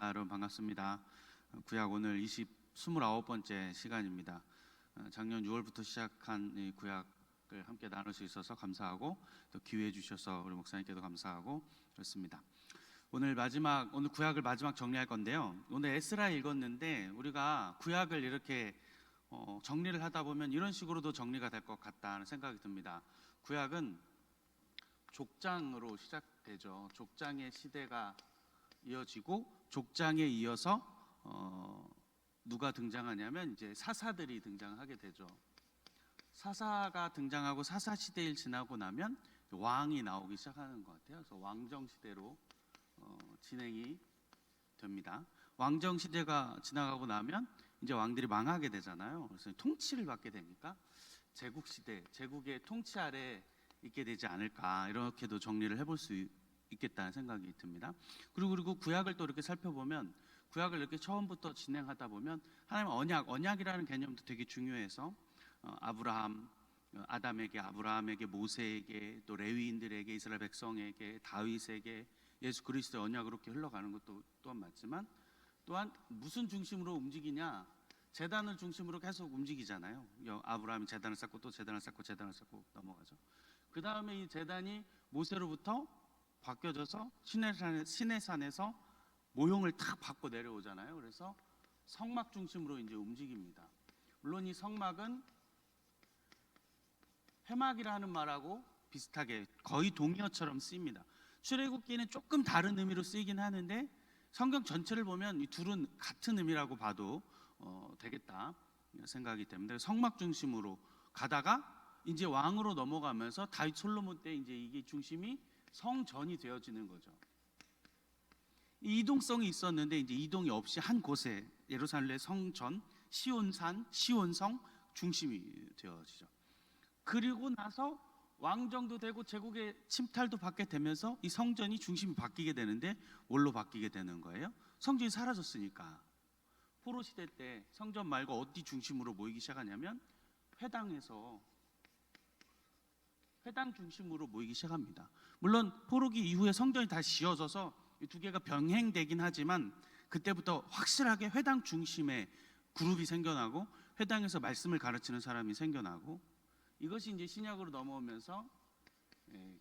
여러분 반갑습니다. 구약 오늘 29번째 시간입니다. 작년 6월부터 시작한 이 구약을 함께 나눌 수 있어서 감사하고 또 기회해 주셔서 우리 목사님께도 감사하고 그렇습니다. 오늘 구약을 마지막 정리할 건데요. 오늘 에스라 읽었는데 우리가 구약을 이렇게 정리를 하다 보면 이런 식으로도 정리가 될 것 같다는 생각이 듭니다. 구약은 족장으로 시작되죠. 족장의 시대가 이어지고 족장에 이어서 누가 등장하냐면 이제 사사들이 등장하게 되죠. 사사가 등장하고 사사 시대를 지나고 나면 왕이 나오기 시작하는 것 같아요. 그래서 왕정 시대로 진행이 됩니다. 왕정 시대가 지나가고 나면 이제 왕들이 망하게 되잖아요. 그래서 통치를 받게 되니까 제국 시대, 제국의 통치 아래 있게 되지 않을까 이렇게도 정리를 해볼 수 있겠다는 생각이 듭니다. 그리고 구약을 또 이렇게 살펴보면 구약을 이렇게 처음부터 진행하다 보면 하나님 언약이라는 개념도 되게 중요해서 아브라함에게 모세에게 또 레위인들에게 이스라엘 백성에게 다윗에게 예수 그리스도의 언약으로 이렇게 흘러가는 것도 또한 맞지만 또한 무슨 중심으로 움직이냐 제단을 중심으로 계속 움직이잖아요. 아브라함이 제단을 쌓고 또 제단을 쌓고 넘어가죠. 그 다음에 이 제단이 모세로부터 바뀌어져서 시내산에서 모형을 탁 받고 내려오잖아요. 그래서 성막 중심으로 이제 움직입니다. 물론 이 성막은 회막이라 하는 말하고 비슷하게 거의 동의어처럼 쓰입니다. 출애굽기는 조금 다른 의미로 쓰이긴 하는데 성경 전체를 보면 이 둘은 같은 의미라고 봐도 되겠다 생각이 됩니다. 성막 중심으로 가다가 이제 왕으로 넘어가면서 다윗 솔로몬 때 이제 이게 중심이 성전이 되어지는 거죠. 이 이동성이 있었는데 이제 이동이 없이 한 곳에 예루살렘 성전, 시온성 중심이 되어지죠. 그리고 나서 왕정도 되고 제국의 침탈도 받게 되면서 이 성전이 중심이 바뀌게 되는데 뭘로 바뀌게 되는 거예요? 성전이 사라졌으니까. 포로 시대 때 성전 말고 어디 중심으로 모이기 시작하냐면 회당 중심으로 모이기 시작합니다. 물론 포로기 이후에 성전이 다시 지어져서 이 두 개가 병행되긴 하지만 그때부터 확실하게 회당 중심의 그룹이 생겨나고 회당에서 말씀을 가르치는 사람이 생겨나고 이것이 이제 신약으로 넘어오면서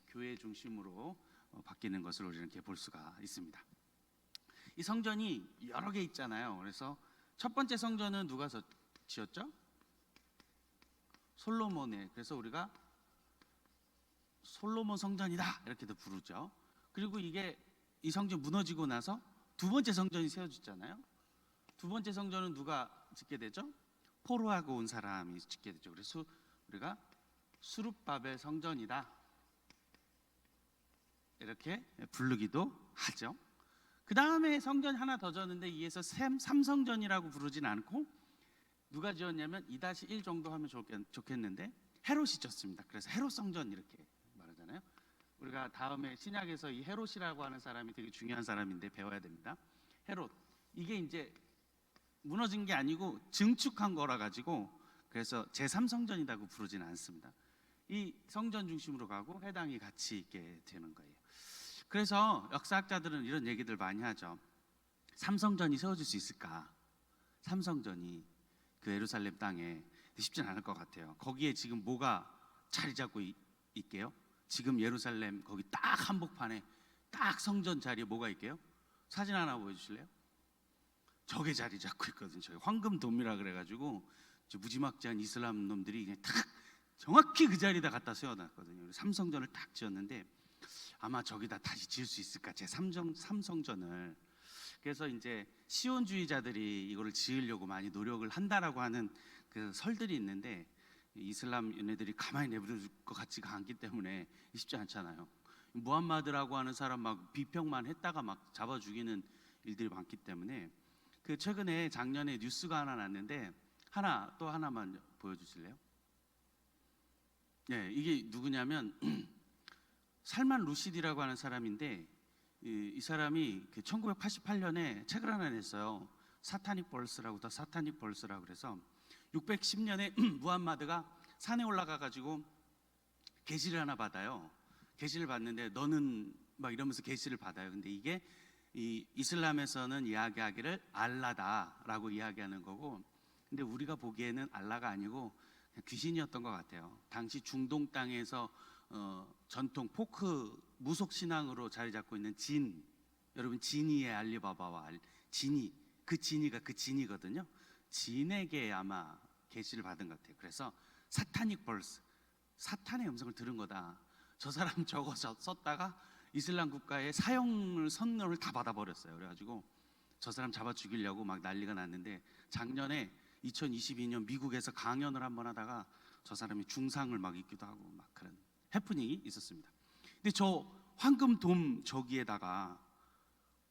교회 중심으로 바뀌는 것을 우리는 이렇게 볼 수가 있습니다. 이 성전이 여러 개 있잖아요. 그래서 첫 번째 성전은 누가 지었죠? 솔로몬의. 그래서 우리가 솔로몬 성전이다 이렇게도 부르죠. 그리고 이 성전 무너지고 나서 두 번째 성전이 세워졌잖아요. 두 번째 성전은 누가 짓게 되죠? 포로하고 온 사람이 짓게 되죠. 그래서 우리가 수룹바벨 성전이다 이렇게 부르기도 하죠. 그 다음에 성전 하나 더 졌는데 이에서 삼성전이라고 부르진 않고 누가 지었냐면 2-1 정도 하면 좋겠는데 헤롯이 지었습니다. 그래서 헤롯 성전 이렇게 말하잖아요. 우리가 다음에 신약에서 이 헤롯이라고 하는 사람이 되게 중요한 사람인데 배워야 됩니다. 헤롯 이게 이제 무너진 게 아니고 증축한 거라 가지고 그래서 제3성전이라고 부르지는 않습니다. 이 성전 중심으로 가고 회당이 같이 있게 되는 거예요. 그래서 역사학자들은 이런 얘기들 많이 하죠. 삼성전이 세워질 수 있을까? 삼성전이 그 예루살렘 땅에 쉽지는 않을 것 같아요. 거기에 지금 뭐가 자리 잡고 있게요? 지금 예루살렘 거기 딱 한복판에 딱 성전 자리에 뭐가 있게요? 사진 하나 보여주실래요? 저게 자리 잡고 있거든요. 저기 황금돔이라 그래가지고 무지막지한 이슬람 놈들이 그냥 딱 정확히 그 자리에다 갖다 세워놨거든요. 삼성전을 딱 지었는데 아마 저기다 다시 지을 수 있을까? 제 삼성전을. 그래서 이제 시온주의자들이 이거를 지으려고 많이 노력을 한다라고 하는 그 설들이 있는데 이슬람 얘네들이 가만히 내버려둘 것 같지가 않기 때문에 쉽지 않잖아요. 무함마드라고 하는 사람 막 비평만 했다가 막 잡아 죽이는 일들이 많기 때문에 그 최근에 작년에 뉴스가 하나 났는데 또 하나만 보여주실래요? 네, 이게 누구냐면 살만 루시디라고 하는 사람인데 이 사람이 1988년에 책을 하나 냈어요. 사타닉 벌스라고 그래서 610년에 무함마드가 산에 올라가 가지고 계시를 하나 받아요. 계시를 받는데 너는 막 이러면서 계시를 받아요. 근데 이게 이 이슬람에서는 이야기하기를 알라다라고 이야기하는 거고, 근데 우리가 보기에는 알라가 아니고 그냥 귀신이었던 것 같아요. 당시 중동 땅에서 전통 포크 무속 신앙으로 자리 잡고 있는 진, 여러분 지니의 알리바바와 지니, 그 지니가 그 진이거든요. 진에게 아마 계시를 받은 것 같아요. 그래서 사타닉 벌스, 사탄의 음성을 들은 거다. 저 사람 저거 썼다가 이슬람 국가의 사형 선언을 다 받아버렸어요. 그래가지고 저 사람 잡아 죽이려고 막 난리가 났는데, 작년에 2022년 미국에서 강연을 한번 하다가 저 사람이 중상을 막 입기도 하고 막 그런 해프닝이 있었습니다. 근데 저 황금돔 저기에다가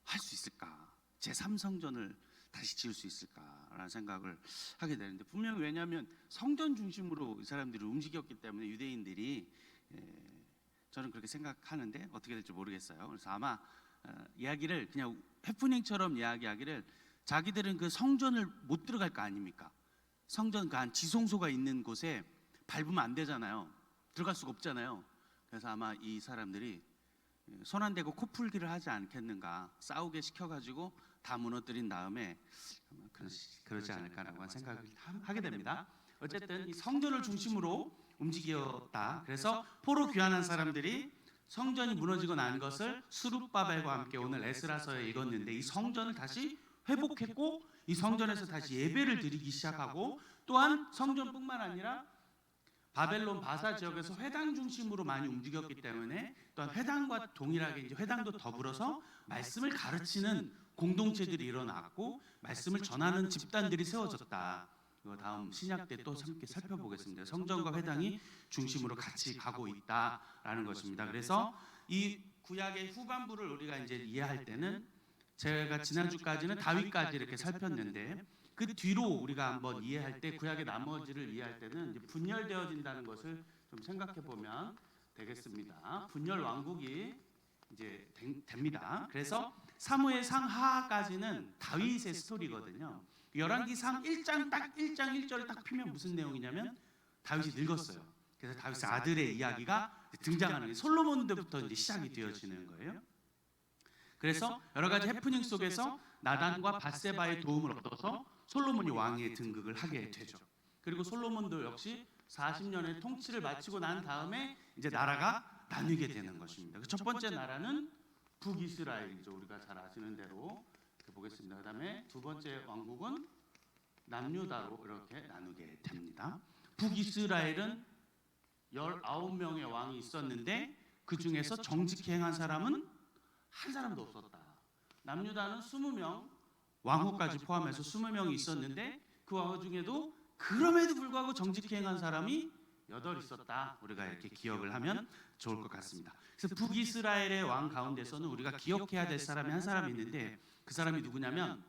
할 수 있을까? 제3성전을 다시 지을 수 있을까라는 생각을 하게 되는데, 분명히 왜냐하면 성전 중심으로 이 사람들이 움직였기 때문에 유대인들이, 저는 그렇게 생각하는데 어떻게 될지 모르겠어요. 그래서 아마 이야기를 그냥 해프닝처럼 이야기하기를, 자기들은 그 성전을 못 들어갈 거 아닙니까? 성전 그 한 지성소가 있는 곳에 밟으면 안 되잖아요. 들어갈 수가 없잖아요. 그래서 아마 이 사람들이 손 안 대고 코풀기를 하지 않겠는가, 싸우게 시켜가지고 다 무너뜨린 다음에 그러지 않을까라고 생각을 하게 됩니다. 어쨌든 이 성전을 중심으로 움직였다. 그래서 포로 귀환한 사람들이 성전이 무너지고 난 것을 스룹바벨과 함께 오늘 에스라서에 읽었는데, 이 성전을 다시 회복했고 이 성전에서 다시 예배를 드리기 시작하고, 또한 성전뿐만 아니라 바벨론 바사 지역에서 회당 중심으로 많이 움직였기 때문에 또한 회당과 동일하게 이제 회당도 더불어서 말씀을 가르치는 공동체들이 일어났고 말씀을 전하는 집단들이 세워졌다. 이거 다음 신약 때 또 함께 살펴보겠습니다. 성전과 회당이 중심으로 같이 가고 있다라는 것입니다. 그래서 이 구약의 후반부를 우리가 이제 이해할 때는, 제가 지난주까지는 다윗까지 이렇게 살폈는데, 그 뒤로 우리가 한번 이해할 때, 구약의 나머지를 이해할 때는 이제 분열되어진다는 것을 좀 생각해 보면 되겠습니다. 분열 왕국이 이제 됩니다. 그래서 사무엘상 하까지는 다윗의 스토리거든요. 열왕기상 1장 딱 1장 1절을 딱 피면 무슨 내용이냐면, 다윗이 늙었어요. 그래서 다윗의 아들의 이야기가 등장하는 거예요. 솔로몬 때부터 이제 시작이 되어지는 거예요. 그래서 여러 가지 해프닝 속에서 나단과 밧세바의 도움을 얻어서 솔로몬이 왕의 등극을 하게 되죠. 그리고 솔로몬도 역시 40년의 통치를 마치고 난 다음에 이제 나라가 나뉘게 되는 것입니다. 첫 번째 나라는 북이스라엘이죠. 우리가 잘 아시는 대로 보겠습니다. 그다음에 두 번째 왕국은 남유다로 이렇게 나누게 됩니다. 북이스라엘은 19명의 왕이 있었는데 그 중에서 정직히 행한 사람은 한 사람도 없었다. 남유다는 20명, 왕후까지 포함해서 20명이 있었는데 그 왕후 중에도 그럼에도 불구하고 정직히 행한 사람이 8 있었다. 우리가 이렇게 기억을 하면 좋을 것 같습니다. 그래서 북이스라엘의 왕 가운데서는 우리가 기억해야 될 사람이 한 사람이 있는데, 그 사람이 누구냐면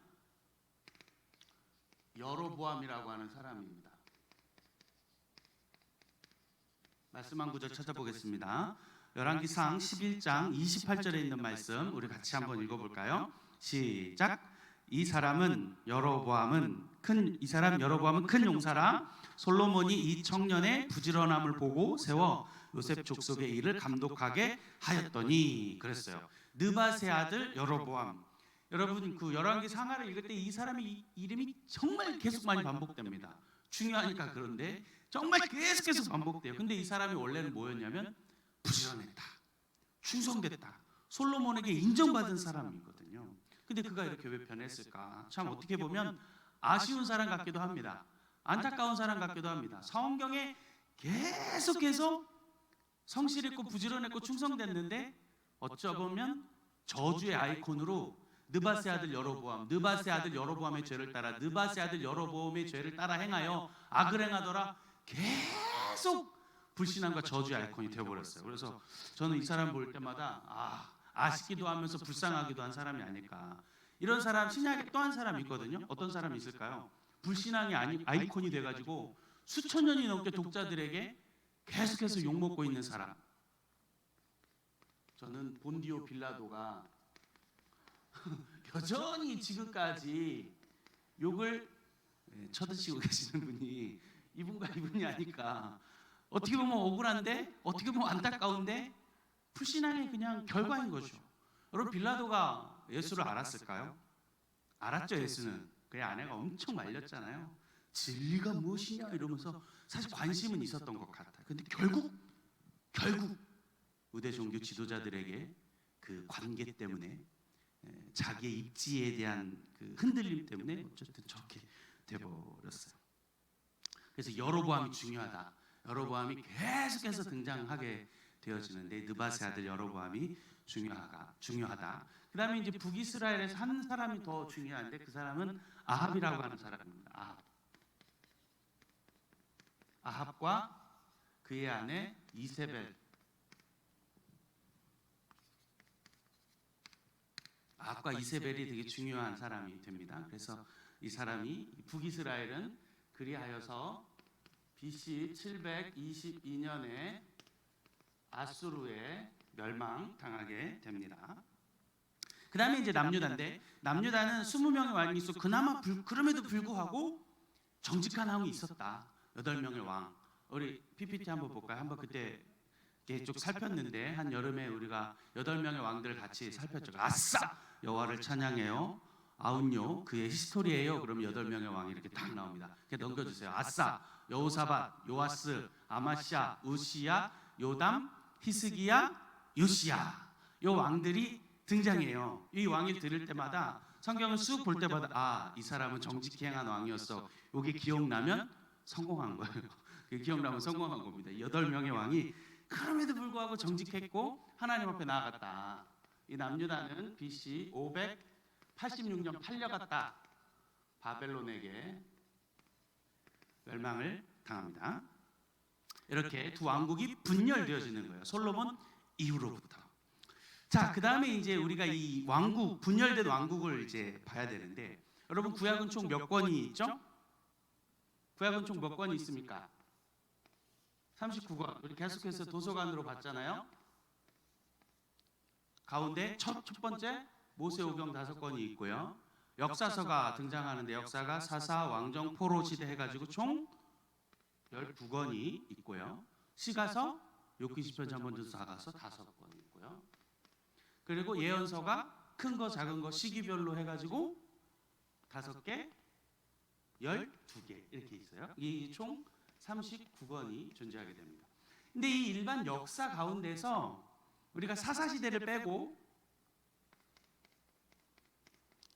여로보암이라고 하는 사람입니다. 말씀 한 구절 찾아보겠습니다. 열왕기상 11장 28절에 있는 말씀 우리 같이 한번 읽어볼까요? 시작. 이 사람 여로보암은 큰 용사라. 솔로몬이 이 청년의 부지런함을 보고 세워 요셉 족속의 일을 감독하게 하였더니, 그랬어요. 느밧의 아들 여로보암. 여러분 그 열왕기 상하를 읽을 때 이 사람의 이름이 정말 계속 많이 반복됩니다. 중요하니까. 그런데 정말 계속 반복돼요. 근데 이 사람이 원래는 뭐였냐면 부지런했다, 충성됐다, 솔로몬에게 인정받은 사람이거든요. 근데 그가 이렇게 왜 변했을까? 참 어떻게 보면 아쉬운 사람 같기도 합니다. 안타까운 사람 같기도 합니다. 성경에 계속해서 성실했고 부지런했고 충성됐는데, 어쩌보면 저주의 아이콘으로 느밧의 아들 여로보암의 죄를 따라 느밧의 아들 여로보암의 죄를 따라 행하여 악을 행하더라. 계속 불신앙과 저주의 아이콘이 되어버렸어요. 그래서 저는 이 사람 볼 때마다 아쉽기도 하면서 불쌍하기도 한 사람이 아닐까. 이런 사람 신약에 또 한 사람이 있거든요. 어떤 사람이 있을까요? 불신앙이 아이콘이 돼가지고 수천 년이 넘게 독자들에게 계속해서 욕먹고 있는 사람. 저는 본디오 빌라도가 여전히 지금까지 욕을 쳐드시고 계시는 분이 이분이 아닐까. 어떻게 보면 억울한데, 어떻게 보면 안타까운데, 불신앙의 그냥 결과인 거죠. 여러분 빌라도가 예수를 알았을까요? 알았죠. 예수는 그의 아내가 엄청 말렸잖아요. 진리가 무엇이냐 이러면서 사실 관심은 있었던 것 같아요. 근데 결국 유대 종교 지도자들에게 그 관계 때문에 자기의 입지에 대한 그 흔들림 때문에 어쨌든 저렇게 돼버렸어요. 그래서 여로보암이 중요하다. 여로보암이 계속해서 등장하게 되어지는데 느밧의 아들 여로보암이 중요하다. 그 다음에 이제 북이스라엘에서 한 사람이 더 중요한데 그 사람은 아합이라고 하는 사람입니다. 아합과 그의 아내 이세벨. 아합과 이세벨이 되게 중요한 사람이 됩니다. 그래서 이 사람이 북이스라엘은 그리하여서 BC 722년에 아수르에 멸망당하게 됩니다. 그 다음에 이제 남유다인데 남유다는 20명의 왕이 있어 그나마 그럼에도 불구하고 정직한 왕이 있었다. 8명의 왕. 우리 PPT 한번 볼까요? 한번 그때 쭉 살폈는데 한 여름에 우리가 8명의 왕들을 같이 살폈죠. 아싸! 여호와를 찬양해요. 아웃요 그의 히스토리예요. 그럼 8명의 왕이 이렇게 딱 나옵니다. 이렇게 넘겨주세요. 아싸, 여호사밧, 요아스, 아마시아, 우시야, 요담, 히스기야, 요시야. 요 왕들이 등장해요. 이 왕이 들을 때마다 성경을 쑥 볼 때마다 이 사람은 정직히 행한 왕이었어. 요게 기억나면 성공한 거예요. 기억나면 성공한 겁니다. 8명의 왕이 그럼에도 불구하고 정직했고 하나님 앞에 나아갔다. 이 남유다는 BC 586년 팔려갔다. 바벨론에게 멸망을 당합니다. 이렇게 두 왕국이 분열되어지는 거예요. 솔로몬 이후로부터. 자, 그 다음에 이제 우리가 이 왕국, 분열된 왕국을 이제 봐야 되는데, 여러분 구약은 총 몇 권이 있죠? 구약은 총 몇 권이 있습니까? 39권. 우리 계속해서 도서관으로 봤잖아요. 가운데 첫 번째 모세오경 5권이 있고요. 역사서가 등장하는데 역사가 사사, 왕정, 포로 시대 해가지고 총 12권이 있고요. 시가서, 욥기 시편 잠언 사가서 5권 있고요. 그리고 예언서가 큰 거 작은 거 시기별로 해가지고 5개, 12개 이렇게 있어요. 이 총 39권이 존재하게 됩니다. 근데 이 일반 역사 가운데서 우리가 사사 시대를 빼고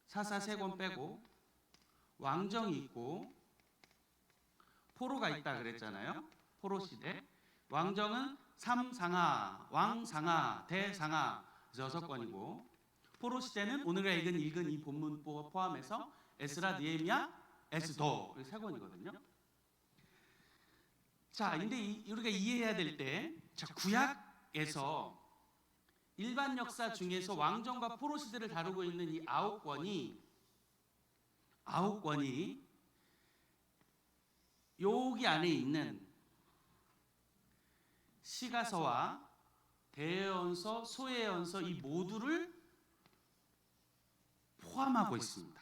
사사 3권 빼고 왕정이 있고 포로가 있다 그랬잖아요. 포로 시대. 왕정은 삼상하, 왕상하, 대상하 6권이고 포로 시대는 오늘가 읽은 이 본문 포함해서 에스라, 느헤미야, 에스더 3권이거든요. 자, 근데 우리가 이해해야 될 때, 구약에서 일반 역사 중에서 왕정과 포로 시대를 다루고 있는 이 9권이 여기 안에 있는 시가서와 대예언서, 소예언서 이 모두를 포함하고 있습니다.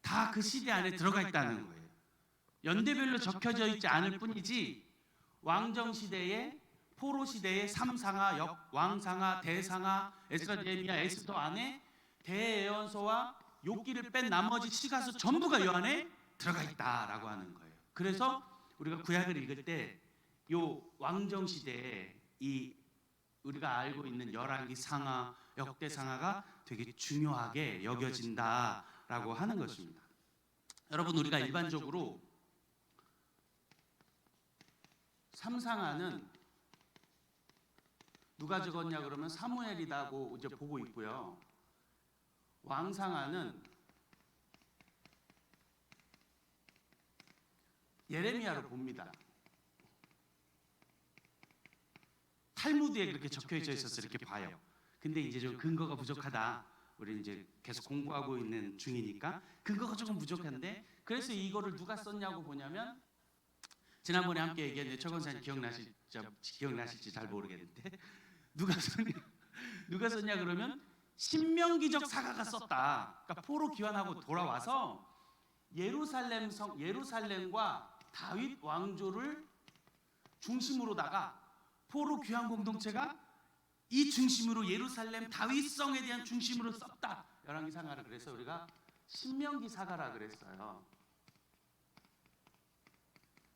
다 그 시대 안에 들어가 있다는 거예요. 연대별로 적혀져 있지 않을 뿐이지 왕정 시대에 포로 시대의 삼상하, 왕상하, 대상하, 에스라, 느헤미야, 에스더 안에 대예언서와 욥기를 뺀 나머지 시가서 전부가 이 안에 들어가 있다라고 하는 거예요. 그래서 우리가 구약을 읽을 때 요 왕정 시대에 이 우리가 알고 있는 열왕기 상하, 역대 상하가 되게 중요하게 여겨진다라고 하는 것입니다. 여러분 우리가 일반적으로 삼상하는 누가 적었냐 그러면 사무엘이라고 이제 보고 있고요. 왕상하는 예레미야로 봅니다. 탈무드에 그렇게 적혀져 있어서 이렇게 봐요. 근데 이제 좀 근거가 부족하다. 우리 이제 계속 공부하고 있는 중이니까 근거가 조금 부족한데 그래서 이거를 누가 썼냐고 보냐면 지난번에 함께 얘기했는데 최건사님 기억나실지 잘 모르겠는데 누가 썼냐 그러면 신명기적 사가가 썼다. 그러니까 포로 귀환하고 돌아와서 예루살렘과 다윗 왕조를 중심으로다가 포로 귀환 공동체가 이 중심으로 예루살렘 다윗성에 대한 중심으로 썼다. 열왕기상하를 그래서 우리가 신명기사가라 그랬어요.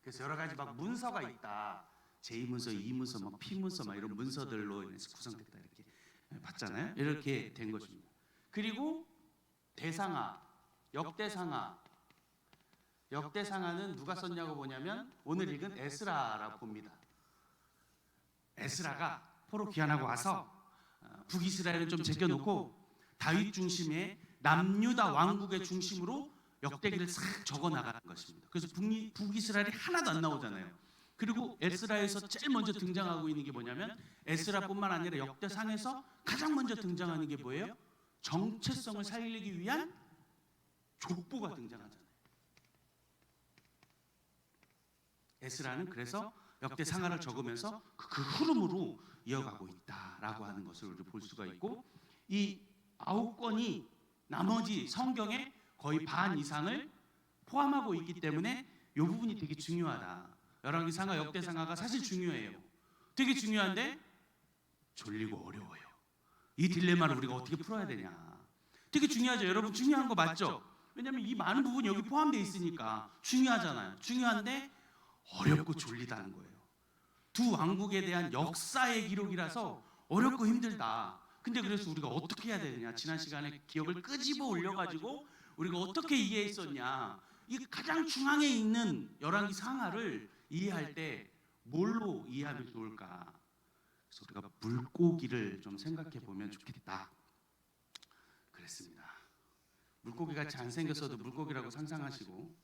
그래서 여러 가지 막 문서가 있다. 제2문서, 2문서, 뭐 피문서 막 이런 문서들로 인해서 구성됐다 이렇게 봤잖아요. 이렇게 된 것입니다. 그리고 대상하, 역대상하. 역대상하는 누가 썼냐고 보냐면 오늘 읽은 에스라라고 봅니다. 에스라가 포로 귀환하고 와서 북이스라엘을 좀 제껴놓고 다윗 중심의 남유다 왕국의 중심으로 역대기를 싹 적어 나가는 것입니다. 그래서 북이스라엘이 하나도 안 나오잖아요. 그리고 에스라에서 제일 먼저 등장하고 있는 게 뭐냐면 에스라뿐만 아니라 역대상에서 가장 먼저 등장하는 게 뭐예요? 정체성을 살리기 위한 족보가 등장하잖아요. 에스라는 그래서 역대상하를 적으면서 그 흐름으로 이어가고 있다라고 하는 것을 우리 볼 수가 있고, 이 9권이 나머지 성경의 거의 반 이상을 포함하고 있기 때문에 이 부분이 되게 중요하다. 열왕기상하, 역대상하가 사실 중요해요. 되게 중요한데 졸리고 어려워요. 이 딜레마를 우리가 어떻게 풀어야 되냐. 되게 중요하죠. 여러분 중요한 거 맞죠? 왜냐하면 이 많은 부분이 여기 포함되어 있으니까 중요하잖아요. 중요한데 어렵고 졸리다는 거예요. 두 왕국에 대한 역사의 기록이라서 어렵고 힘들다. 근데 그래서 우리가 어떻게 해야 되느냐. 지난 시간에 기억을 끄집어 올려가지고 우리가 어떻게 이해했었냐. 이 가장 중앙에 있는 열왕기상하를 이해할 때 뭘로 이해하면 좋을까. 그래서 우리가 물고기를 좀 생각해 보면 좋겠다 그랬습니다. 물고기 같이 안 생겼어도 물고기라고 상상하시고,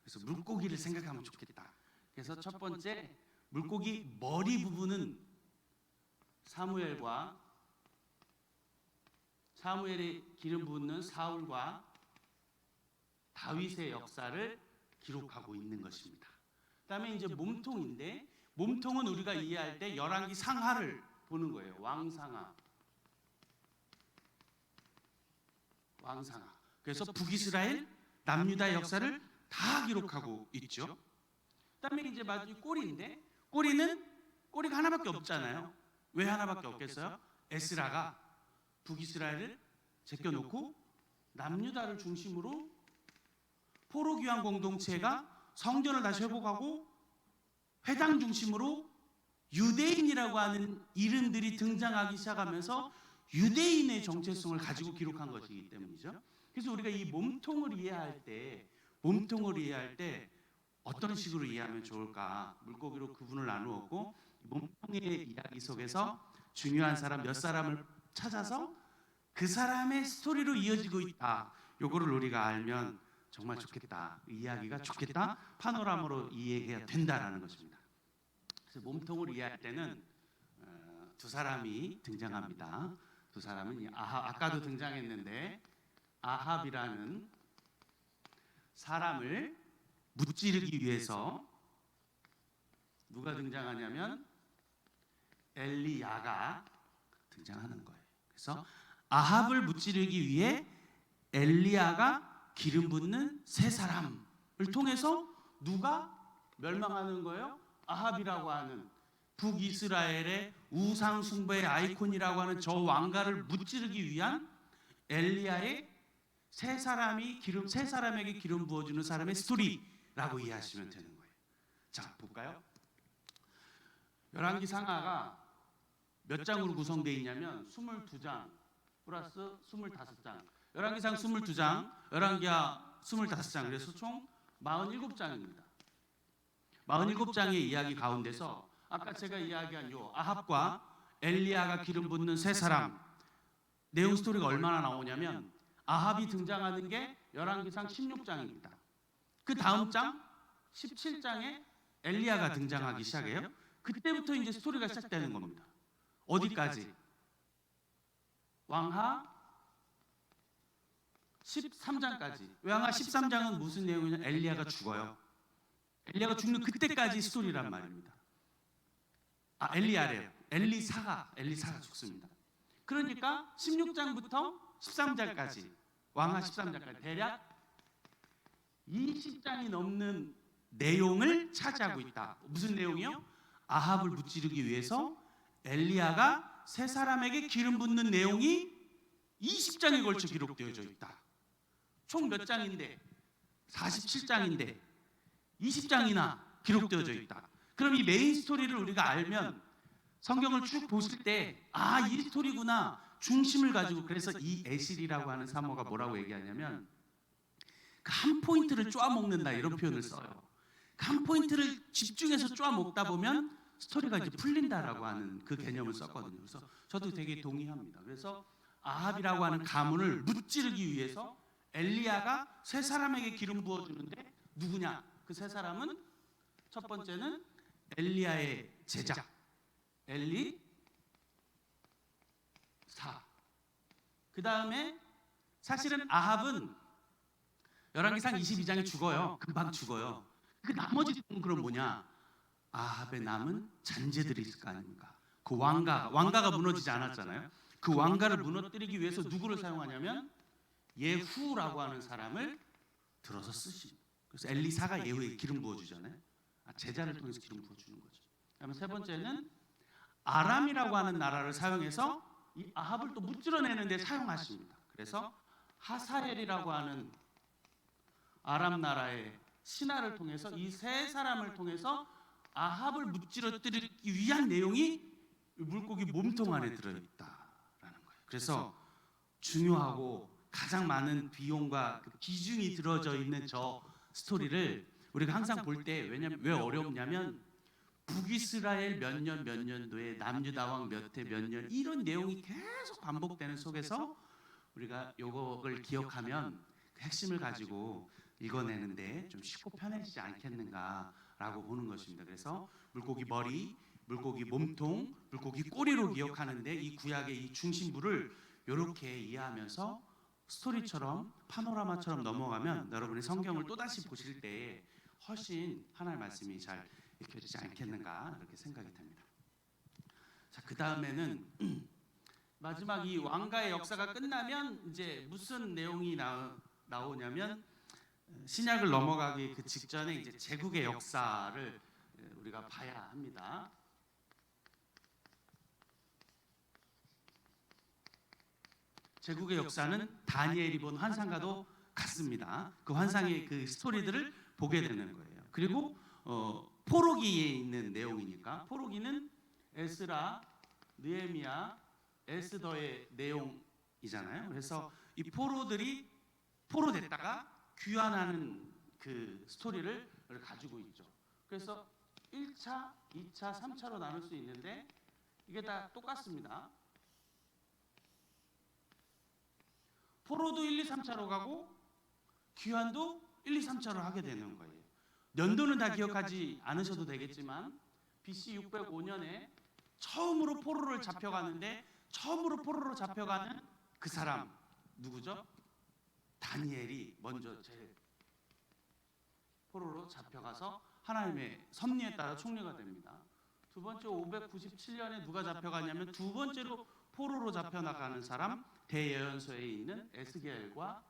그래서 물고기를 생각하면 좋겠다. 그래서 첫 번째, 물고기 머리 부분은 사무엘이 기름 붓는 사울과 다윗의 역사를 기록하고 있는 것입니다. 그다음에 이제 몸통인데, 몸통은 우리가 이해할 때 열왕기 상하를 보는 거예요. 왕상하. 그래서 북이스라엘, 남유다의 역사를 다 기록하고 있죠. 그다음에 이제 마지막 꼬리인데, 꼬리가 하나밖에 없잖아요. 왜 하나밖에 없겠어요? 에스라가 북이스라엘을 제껴놓고 남유다를 중심으로 포로 귀환 공동체가 성전을 다시 회복하고 회당 중심으로 유대인이라고 하는 이름들이 등장하기 시작하면서 유대인의 정체성을 가지고 기록한 것이기 때문이죠. 그래서 우리가 이 몸통을 이해할 때 어떤 식으로 이해하면 좋을까? 물고기로 구분을 나누었고, 몸통의 이야기 속에서 중요한 사람 몇 사람을 찾아서 그 사람의 스토리로 이어지고 있다. 요거를 우리가 알면 정말 좋겠다. 이야기가 좋겠다. 파노라마로 이해가 된다라는 것입니다. 그래서 몸통을 이해할 때는 두 사람이 등장합니다. 두 사람은 아까도 등장했는데, 아합이라는 사람을 무찌르기 위해서 누가 등장하냐면 엘리야가 등장하는 거예요. 그래서 아합을 무찌르기 위해 엘리야가 기름 붓는 세 사람을 통해서 누가 멸망하는 거예요? 아합이라고 하는 북이스라엘의 우상 숭배의 아이콘이라고 하는 저 왕가를 무찌르기 위한 엘리야의 세 사람에게 기름 부어주는 사람의 스토리라고 이해하시면 되는 거예요. 자, 볼까요? 열왕기 상하가 몇 장으로 구성되어 있냐면 22장 플러스 25장. 열왕기상 22장, 열왕기하 25장. 그래서 총 47장입니다. 47장의 이야기 가운데서 아까 제가 이야기한 요 아합과 엘리야가 기름 붓는 세 사람 내용 스토리가 얼마나 나오냐면, 아합이 등장하는 게 열왕기상 16장입니다. 그 다음 장 17장에 엘리야가 등장하기 시작해요. 그때부터 이제 스토리가 시작되는 겁니다. 어디까지? 왕하 13장까지. 왕하 13장은 무슨 내용이냐? 엘리야가 죽어요. 엘리야가 죽는 그때까지 스토리란 말입니다. 엘리야래요. 엘리사가 죽습니다. 그러니까 16장부터 13장까지, 왕하 13장까지 대략 20장이 넘는 내용을 차지하고 있다. 무슨 내용이요? 아합을 무찌르기 위해서 엘리야가 세 사람에게 기름 붓는 내용이 20장에 걸쳐 기록되어져 있다. 총 몇 장인데? 47장인데 20장이나 기록되어져 있다. 그럼 이 메인 스토리를 우리가 알면 성경을 쭉 보실 때 이 스토리구나 중심을 가지고, 그래서 이 에실이라고 하는 사모가 뭐라고 얘기하냐면 한 포인트를 쪼아먹는다 이런 표현을 써요. 한 포인트를 집중해서 쪼아먹다 보면 스토리가 이제 풀린다라고 하는 그 개념을 썼거든요. 그래서 저도 되게 동의합니다. 그래서 아합이라고 하는 가문을 무찌르기 위해서 엘리야가 세 사람에게 기름 부어주는데 누구냐? 그 세 사람은 첫 번째는 엘리야의 제자 엘리사. 그 다음에 사실은 아합은 열왕기상 22장에 죽어요. 금방 죽어요. 그 나머지 그럼 뭐냐? 아합의 남은 잔재들이 있을 거 아닙니까? 그 왕가가 무너지지 않았잖아요. 그 왕가를 무너뜨리기 위해서 누구를 사용하냐면 예후라고 하는 사람을 들어서 쓰시. 그래서 엘리사가 예후에 기름 부어주잖아요. 제자를 통해서 기름 부어주는 거죠. 그다음에 세 번째는 아람이라고 하는 나라를 사용해서 이 아합을 또 무찌러내는 데 사용하십니다. 그래서 하사엘이라고 하는 아람 나라의 신하를 통해서 이 세 사람을 통해서 아합을 무찌러뜨리기 위한 내용이 물고기 몸통 안에 들어있다라는 거예요. 그래서 중요하고 가장 많은 비용과 비중이 들어져 있는 저 스토리를 우리가 항상 볼 때, 왜냐면 왜 어렵냐면 북이스라엘 몇 년도에 남유다 왕 몇 해 몇 년 이런 내용이 계속 반복되는 속에서 우리가 요거를 기억하면 그 핵심을 가지고 읽어내는데 좀 쉽고 편해지지 않겠는가라고 보는 것입니다. 그래서 물고기 머리, 물고기 몸통, 물고기 꼬리로 기억하는데 이 구약의 이 중심부를 이렇게 이해하면서 스토리처럼 파노라마처럼 넘어가면 여러분이 성경을 또다시 보실 때 훨씬 하나님의 말씀이 잘 읽혀지지 않겠는가 이렇게 생각이 됩니다. 자, 그 다음에는 마지막 이 왕가의 역사가 끝나면 이제 무슨 내용이 나오냐면 신약을 넘어가기 그 직전에 이제 제국의 역사를 우리가 봐야 합니다. 제국의 역사는 다니엘이 본 환상과도 같습니다. 그 환상의 그 스토리들을 보게 되는 거예요. 그리고 포로기에 있는 내용이니까 포로기는 에스라, 느헤미야, 에스더의 내용이잖아요. 그래서 이 포로들이 포로됐다가 귀환하는 그 스토리를 가지고 있죠. 그래서 1차, 2차, 3차로 나눌 수 있는데 이게 다 똑같습니다. 포로도 1, 2, 3차로 가고 귀환도 1, 2, 3차로 하게 되는 거예요. 연도는 다 기억하지 않으셔도 되겠지만 BC 605년에 처음으로 포로를 잡혀가는데 처음으로 포로로 잡혀가는 그 사람 누구죠? 다니엘이 먼저 제일 포로로 잡혀가서 하나님의 섭리에 따라 총리가 됩니다. 두 번째 597년에 누가 잡혀가냐면 두 번째로 포로로 잡혀나가는 사람 대예언서에 있는 에스겔과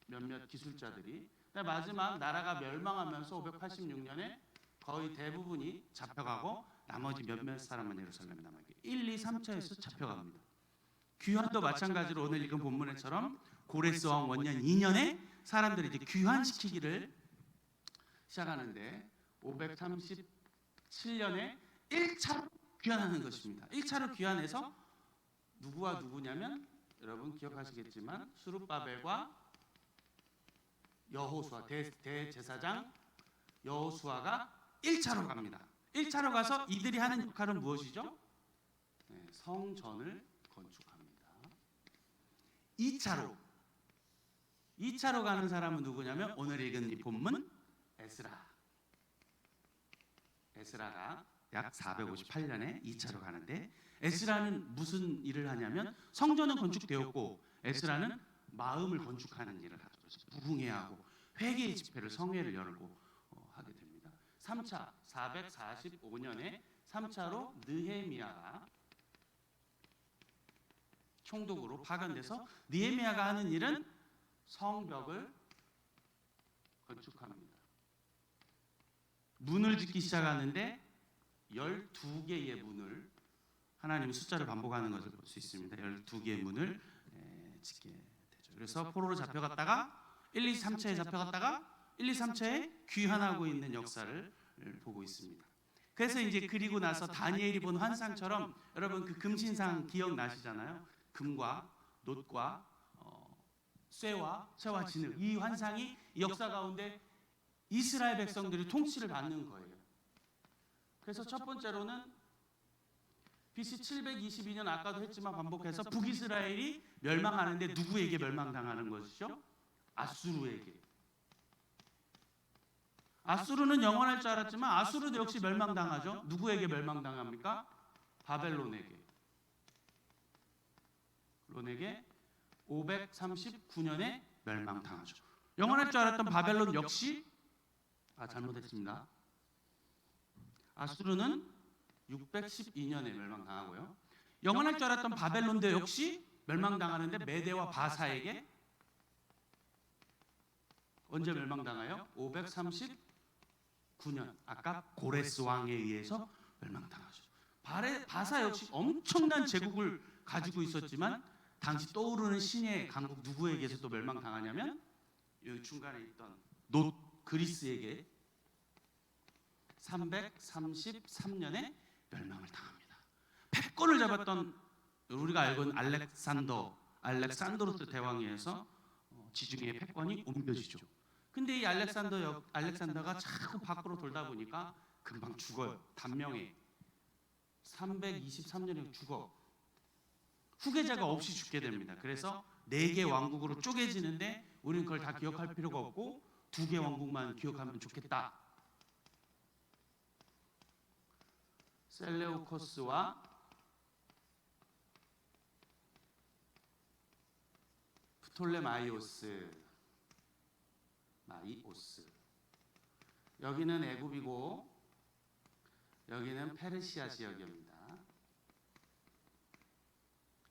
몇몇 기술자들이. 마지막 나라가 멸망하면서 586년에 거의 대부분이 잡혀가고 나머지 몇몇 사람만 예루살렘에 남아있게 1, 2, 3차에서 잡혀갑니다. 귀환도 마찬가지로 오늘 읽은 본문에처럼 고레스 왕 원년 2년에 사람들이 이제 귀환시키기를 시작하는데 537년에 1차로 귀환하는 것입니다. 1차로 귀환해서 누구와 누구냐면 여러분 기억하시겠지만 수룹바벨과 여호수아 대제사장 여호수아가 1차로 갑니다. 1차로 가서 이들이 하는 역할은 무엇이죠? 성전을 건축합니다. 2차로 가는 사람은 누구냐면 오늘 읽은 이 본문 에스라가 약 458년에 2차로 가는데 에스라는 무슨 일을 하냐면 성전은 건축되었고 에스라는 마음을 건축하는 일을 하죠. 부흥회하고 회개의 집회를 성회를 열고 하게 됩니다. 3차 445년에 3차로 느헤미야가 총독으로 파견돼서 느헤미야가 하는 일은 성벽을 건축합니다. 문을 짓기 시작하는데 12개의 문을 하나님이 숫자를 반복하는 것을 볼 수 있습니다. 12개의 문을 짓게 되죠. 그래서 포로로 잡혀갔다가 1, 2, 3차에 잡혀갔다가 1, 2, 3차에 귀환하고 있는 역사를 보고 있습니다. 그래서 이제 그리고 나서 다니엘이 본 환상처럼 여러분 그 금신상 기억나시잖아요. 금과 놋과 쇠와 진흙, 이 환상이 역사 가운데 이스라엘 백성들이 통치를 받는 거예요. 그래서 첫 번째로는 BC 722년 아까도 했지만 반복해서 북이스라엘이 멸망하는데 누구에게 멸망당하는 것이죠? 아수르에게. 아수르는 영원할 줄 알았지만 아수르도 역시 멸망당하죠. 누구에게 멸망당합니까? 바벨론에게. 539년에 멸망당하죠. 영원할 줄 알았던 바벨론 역시 잘못했습니다. 아수르는 612년에 멸망당하고요. 영원할 줄 알았던 바벨론도 역시 멸망당하는데 메대와 바사에게 언제 멸망당해요? 539년. 아까 고레스 왕에 의해서 멸망당하죠. 바사 역시 엄청난 제국을 가지고 있었지만 당시 떠오르는 신의 강국 누구에게서 또 멸망당하냐면 여기 중간에 있던 놋 그리스에게 333년에 멸망을 당합니다. 패권을 잡았던 우리가 알고 있는 알렉산드로스 대왕에 의해서 지중해의 패권이 옮겨지죠. 근데 이 알렉산더가 자꾸 밖으로 돌다 보니까 금방 죽어요. 단명에 323년에 죽어. 후계자가 없이 죽게 됩니다. 그래서 4개 왕국으로 쪼개지는데 우리는 그걸 다 기억할 필요가 없고 2개 왕국만 기억하면 좋겠다. 셀레우코스와 프톨레마이오스. 여기는 애굽이고 여기는 페르시아 지역입니다.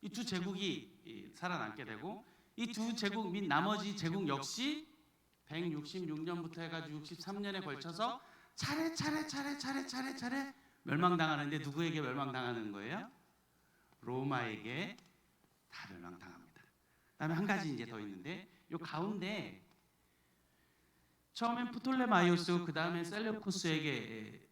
이 두 제국이 살아남게 되고 이 두 제국 및 나머지 제국 역시 166년부터 해가지고 63년에 걸쳐서 차례 멸망당하는데 누구에게 멸망당하는 거예요? 로마에게 다 멸망당합니다. 그다음에 한 가지 이제 더 있는데 요 가운데 처음엔 프톨레마이오스 그다음에 셀레우코스에게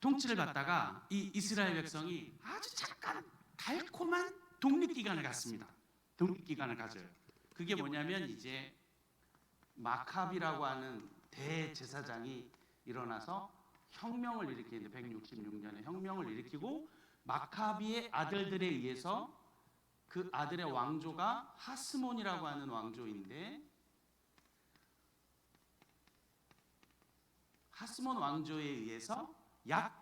통치를 받다가 이 이스라엘 백성이 아주 잠깐 달콤한 독립기간을 갖습니다. 독립기간을 가져요. 그게 뭐냐면 이제 마카비라고 하는 대제사장이 일어나서 혁명을 일으키는데 166년에 혁명을 일으키고 마카비의 아들들에 의해서 그 아들의 왕조가 하스몬이라고 하는 왕조인데 하스몬 왕조에 의해서 약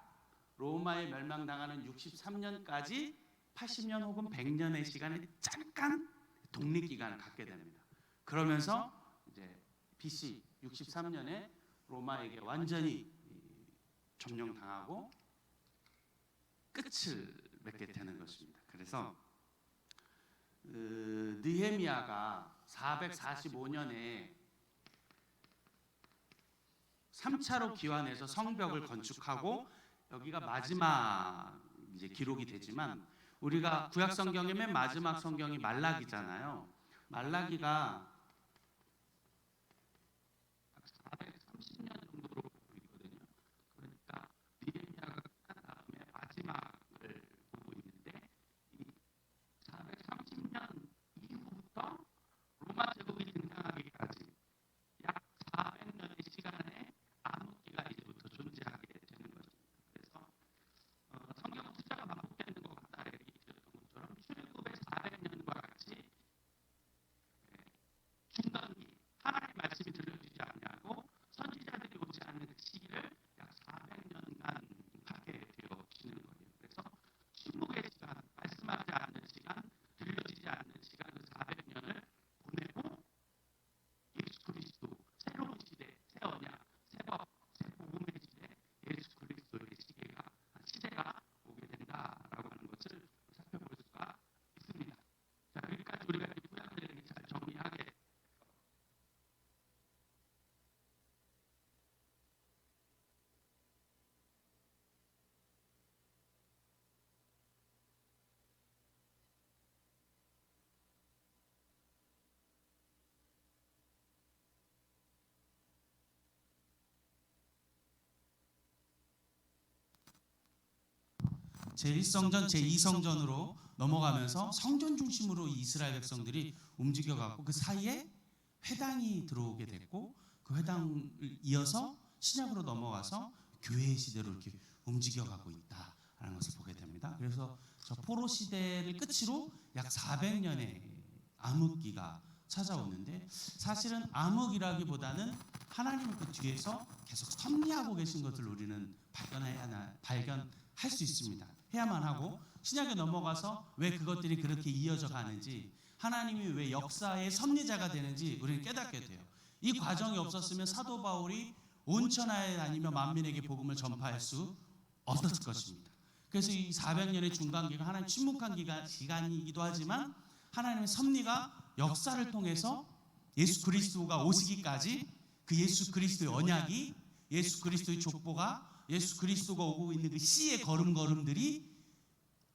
로마에 멸망당하는 63년까지 80년 혹은 100년의 시간에 잠깐 독립기간을 갖게 됩니다. 그러면서 이제 BC 63년에 로마에게 완전히 점령당하고 끝을 맺게 되는 것입니다. 그래서 느헤미야가 445년에 3차로 기환해서 성벽을 건축하고 여기가 마지막 이제 기록이 되지만 우리가 구약 성경의 맨 마지막 성경이 말라기잖아요. 말라기가 430년 정도로 보고 있거든요. 그러니까 느헤미야가 끝난 다음에 마지막을 보고 있는데 이 430년 이후부터 로마 제국이 등장하기까지 약 400년의 시간에 암흑기가 이제부터 존재하게 되는 것입니다. 그래서 성경 숫자가 반복되는 것 같다 이렇게 있었던 것처럼 출애굽의 400년과 같이 제1성전, 제2성전으로 넘어가면서 성전 중심으로 이스라엘 백성들이 움직여가고 그 사이에 회당이 들어오게 됐고 그 회당을 이어서 신약으로 넘어가서 교회 시대로 이렇게 움직여가고 있다라는 것을 보게 됩니다. 그래서 저 포로 시대를 끝으로 약 400년의 암흑기가 찾아오는데 사실은 암흑이라기보다는 하나님은 그 뒤에서 계속 섭리하고 계신 것을 우리는 발견할 수 있습니다. 해야만 하고 신약에 넘어가서 왜 그것들이 그렇게 이어져 가는지 하나님이 왜 역사의 섭리자가 되는지 우리는 깨닫게 돼요. 이 과정이 없었으면 사도 바울이 온 천하에 다니며 만민에게 복음을 전파할 수 없었을 것입니다. 그래서 이 400년의 중간기가 하나님 침묵한 기간이기도 하지만 하나님의 섭리가 역사를 통해서 예수 그리스도가 오시기까지 그 예수 그리스도의 언약이 예수 그리스도의 족보가 예수 그리스도가 오고 있는 그 시의 걸음걸음들이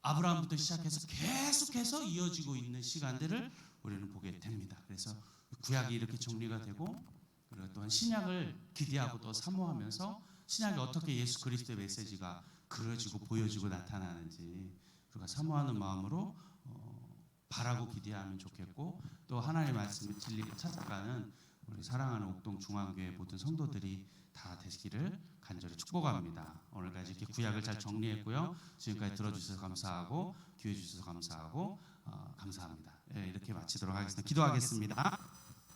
아브라함부터 시작해서 계속해서 이어지고 있는 시간들을 우리는 보게 됩니다. 그래서 구약이 이렇게 정리가 되고 그리고 또한 신약을 기대하고 또 사모하면서 신약에 어떻게 예수 그리스도의 메시지가 그려지고 보여지고 나타나는지 우리가 사모하는 마음으로 바라고 기대하면 좋겠고 또 하나님의 말씀을 진리를 찾아가는 우리 사랑하는 옥동 중앙교회 모든 성도들이 다 되시기를 간절히 축복합니다. 오늘까지 이렇게 구약을 잘 정리했고요. 지금까지 들어주셔서 감사하고 기회 주셔서 감사하고 감사합니다. 네, 이렇게 마치도록 하겠습니다. 기도하겠습니다.